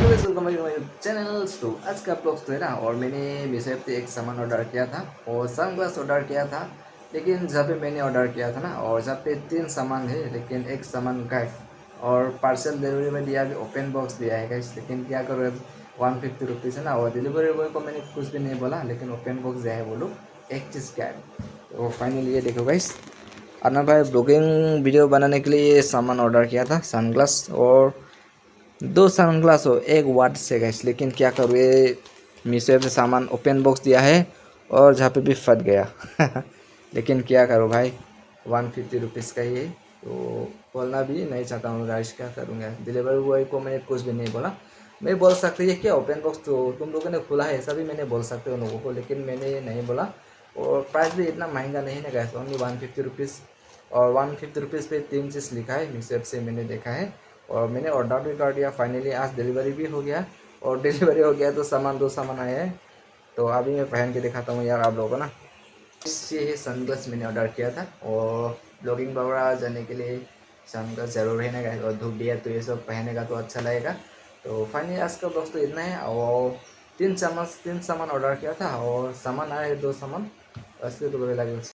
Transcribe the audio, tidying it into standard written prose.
Welcome back my channel. तो आज का ब्लॉग्स तो है ना, और मैंने मीशो पे एक सामान ऑर्डर किया था और सनग्लास ऑर्डर किया था। लेकिन जब पे मैंने ऑर्डर किया था ना, और जब पे 3 सामान है लेकिन एक सामान गायब। और पार्सल डिलीवरी में दिया भी ओपन बॉक्स दिया है गाइस। लेकिन क्या करो, 150 रुपीज़ है ना, और डिलीवरी बॉय को मैंने कुछ भी नहीं बोला, लेकिन ओपन बॉक्स दिया है बोलो एक चीज़ क्या है। तो फाइनली ये देखो गाइस, अन्ना भाई ब्लॉगिंग वीडियो बनाने के लिए ये सामान ऑर्डर किया था, सनग्लास और 2 सनग्लास हो एक वाट से गैस। लेकिन क्या करूँ, ये मीशो पे सामान ओपन बॉक्स दिया है और जहाँ पे भी फट गया। लेकिन क्या करूँ भाई, 150 रुपीज़ का ही है, तो बोलना भी नहीं चाहता हूँ गाइस, क्या करूँगा। डिलीवरी बॉय को मैंने कुछ भी नहीं बोला। मैं बोल सकती है क्या ओपन बॉक्स तो तुम लोगों ने खोला है, ऐसा भी मैंने बोल सकते हो लोगों को, लेकिन मैंने नहीं बोला। और प्राइस भी इतना महंगा नहीं है गैस, ओनली 150 रुपीज़। और 150 रुपीज़ पे 3 चीज़ लिखा है मीशो से, मैंने देखा है। और मैंने ऑर्डर भी कर दिया, फाइनली आज डिलीवरी भी हो गया। और डिलीवरी हो गया तो सामान 2 सामान आए हैं। तो अभी मैं पहन के दिखाता हूँ यार आप लोगों को ना। ये है सनग्लास मैंने ऑर्डर किया था, और ब्लॉगिंग वगैरह जाने के लिए सनग्लास जरूर रहने का, और धूप भी है तो ये सब पहनेगा तो अच्छा लगेगा। तो फाइनली आज का दोस्तों इतना है। और 3 सामान ऑर्डर किया था और सामान आए 2 सामान, बस तो लगे